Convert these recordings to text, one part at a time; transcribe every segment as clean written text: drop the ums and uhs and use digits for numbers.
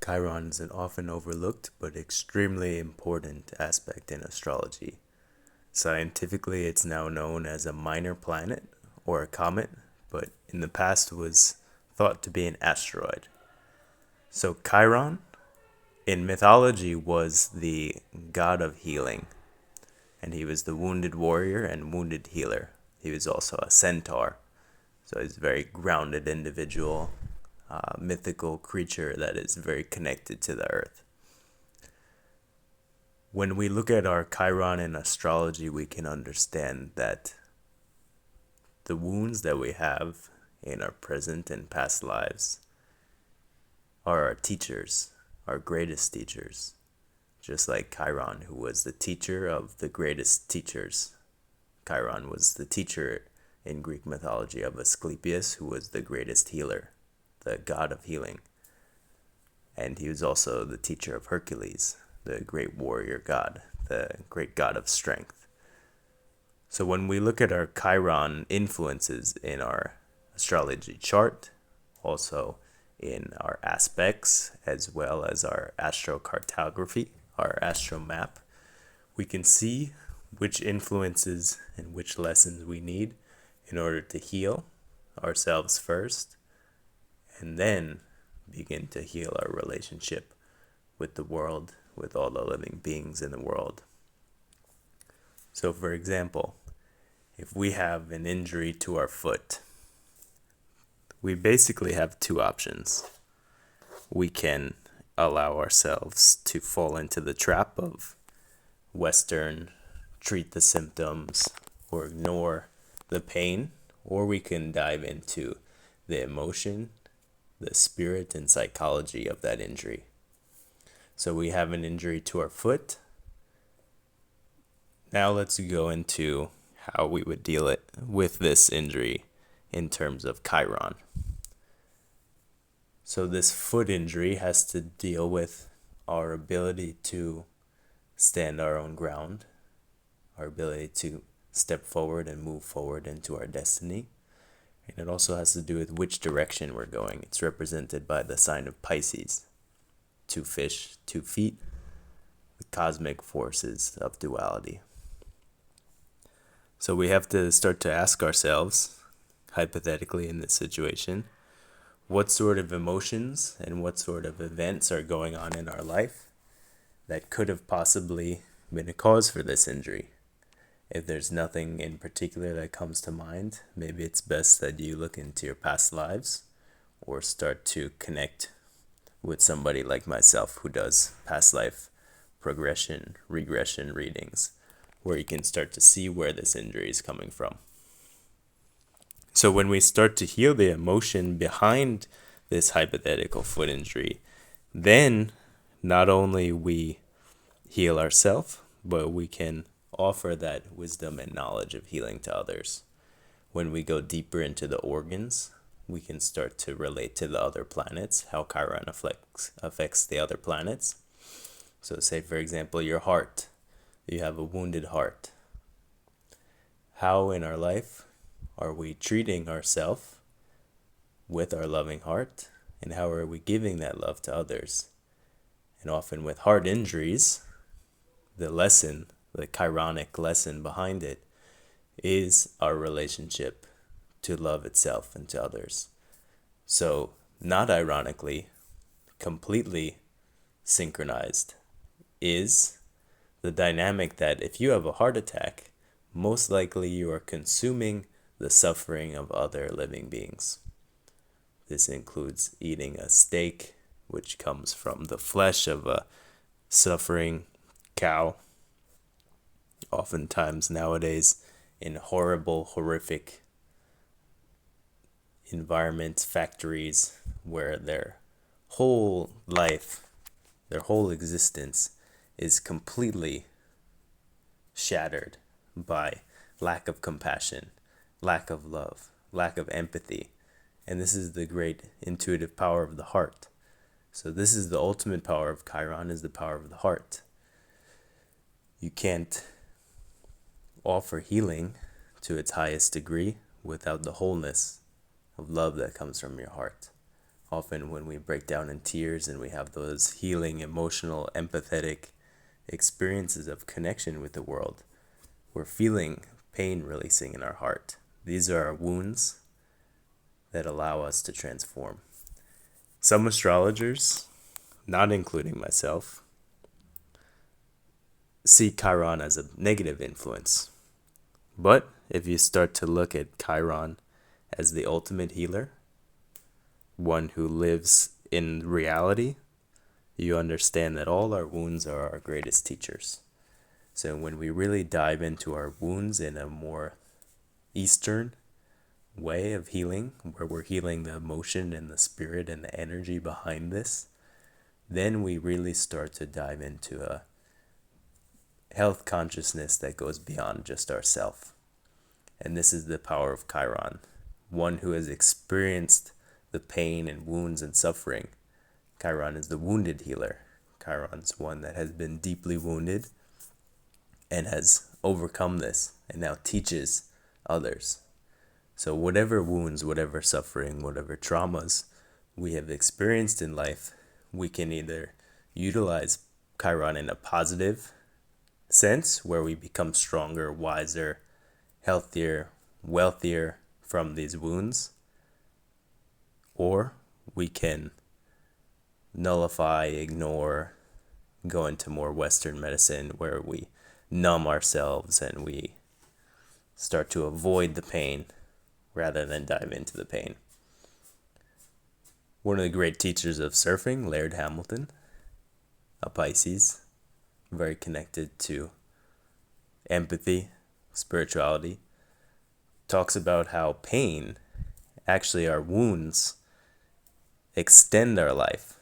Chiron is an often overlooked but extremely important aspect in astrology. Scientifically, it's now known as a minor planet or a comet, but in the past was thought to be an asteroid. So Chiron in mythology was the god of healing, and he was the wounded warrior and wounded healer. He was also a centaur, so he's a very grounded individual, mythical creature that is very connected to the earth. When we look at our Chiron in astrology, we can understand that the wounds that we have in our present and past lives are our teachers, our greatest teachers. Just like Chiron, who was the teacher of the greatest teachers. Chiron was the teacher in Greek mythology of Asclepius, who was the greatest healer, the god of healing. And he was also the teacher of Hercules, the great warrior god, the great god of strength. So when we look at our Chiron influences in our astrology chart, also in our aspects, as well as our astrocartography, our astro map, we can see which influences and which lessons we need in order to heal ourselves first, and then begin to heal our relationship with the world, with all the living beings in the world. So for example, if we have an injury to our foot, we basically have two options. We can allow ourselves to fall into the trap of Western treat the symptoms or ignore the pain, or we can dive into the emotion, the spirit, and psychology of that injury. So we have an injury to our foot. Now let's go into how we would deal with this injury in terms of Chiron. So this foot injury has to deal with our ability to stand our own ground, our ability to step forward and move forward into our destiny. And it also has to do with which direction we're going. It's represented by the sign of Pisces. 2 fish, 2 feet, the cosmic forces of duality. So we have to start to ask ourselves, hypothetically in this situation, what sort of emotions and what sort of events are going on in our life that could have possibly been a cause for this injury. If there's nothing in particular that comes to mind, maybe it's best that you look into your past lives or start to connect with somebody like myself who does past life regression readings, where you can start to see where this injury is coming from. So when we start to heal the emotion behind this hypothetical foot injury, then not only we heal ourselves, but we can offer that wisdom and knowledge of healing to others. When we go deeper into the organs, we can start to relate to the other planets, how Chiron affects the other planets. So say, for example, your heart. You have a wounded heart. How in our life are we treating ourselves with our loving heart? And how are we giving that love to others? And often with heart injuries, the lesson, the Chironic lesson behind it, is our relationship to love itself and to others. So, not ironically, completely synchronized is the dynamic that if you have a heart attack, most likely you are consuming the suffering of other living beings. This includes eating a steak, which comes from the flesh of a suffering cow. Oftentimes nowadays in horrific environments, factories, where their whole life, their whole existence is completely shattered by lack of compassion, lack of love, lack of empathy. And this is the great intuitive power of the heart. So this is the ultimate power of Chiron, is the power of the heart. You can't offer healing to its highest degree without the wholeness of love that comes from your heart. Often when we break down in tears and we have those healing, emotional, empathetic experiences of connection with the world, we're feeling pain releasing in our heart. These are our wounds that allow us to transform. Some astrologers, not including myself, see Chiron as a negative influence. But if you start to look at Chiron as the ultimate healer, one who lives in reality, you understand that all our wounds are our greatest teachers. So when we really dive into our wounds in a more Eastern way of healing, where we're healing the emotion and the spirit and the energy behind this, then we really start to dive into a health consciousness that goes beyond just ourself. And this is the power of Chiron, one who has experienced the pain and wounds and suffering. Chiron is the wounded healer. Chiron's one that has been deeply wounded and has overcome this and now teaches others. So whatever wounds, whatever suffering, whatever traumas we have experienced in life, we can either utilize Chiron in a positive sense, where we become stronger, wiser, healthier, wealthier from these wounds, or we can nullify, ignore, go into more Western medicine where we numb ourselves and we start to avoid the pain rather than dive into the pain. One of the great teachers of surfing, Laird Hamilton, a Pisces, very connected to empathy, spirituality, talks about how pain, actually our wounds, extend our life.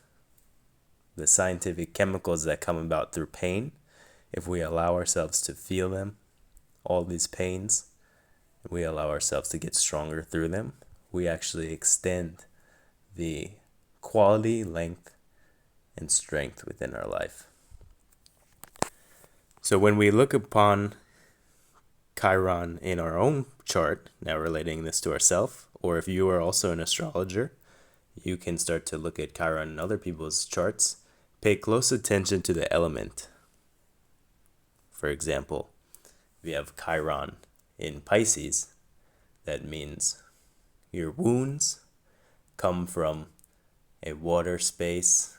The scientific chemicals that come about through pain, if we allow ourselves to feel them, all these pains, we allow ourselves to get stronger through them, we actually extend the quality, length, and strength within our life. So when we look upon Chiron in our own chart, now relating this to ourselves, or if you are also an astrologer, you can start to look at Chiron in other people's charts. Pay close attention to the element. For example, if you have Chiron in Pisces, that means your wounds come from a water space,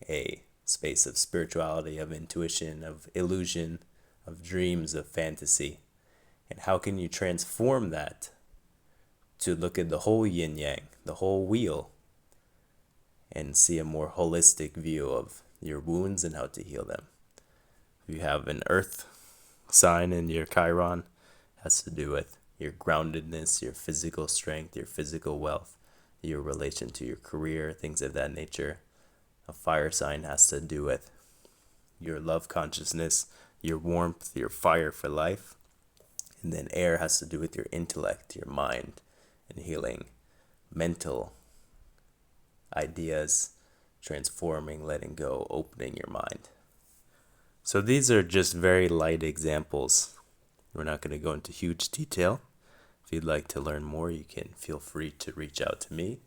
a space of spirituality, of intuition, of illusion, of dreams, of fantasy. And how can you transform that to look at the whole yin yang, the whole wheel, and see a more holistic view of your wounds and how to heal them? If you have an earth sign in your Chiron, it has to do with your groundedness, your physical strength, your physical wealth, your relation to your career, things of that nature. A fire sign has to do with your love consciousness, your warmth, your fire for life. And then air has to do with your intellect, your mind, and healing mental ideas, transforming, letting go, opening your mind. So these are just very light examples. We're not going to go into huge detail. If you'd like to learn more, you can feel free to reach out to me,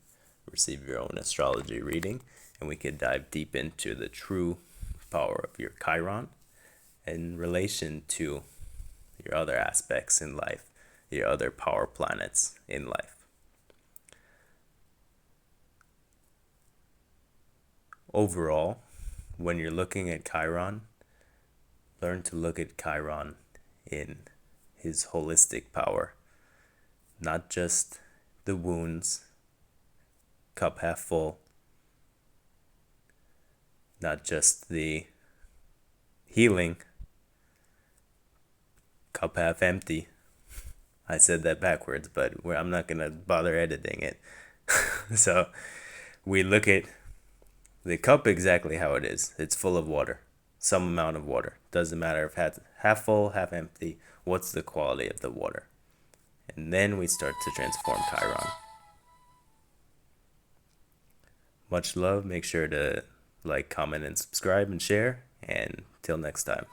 receive your own astrology reading, and we can dive deep into the true power of your Chiron in relation to your other aspects in life, your other power planets in life. Overall, when you're looking at Chiron, learn to look at Chiron in his holistic power, not just the wounds, cup half full, not just the healing, cup half empty. I said that backwards, but I'm not going to bother editing it. So we look at the cup exactly how it is. It's full of water, some amount of water. Doesn't matter if it's half full, half empty. What's the quality of the water? And then we start to transform Chiron. Much love. Make sure to like, comment, and subscribe and share. And till next time.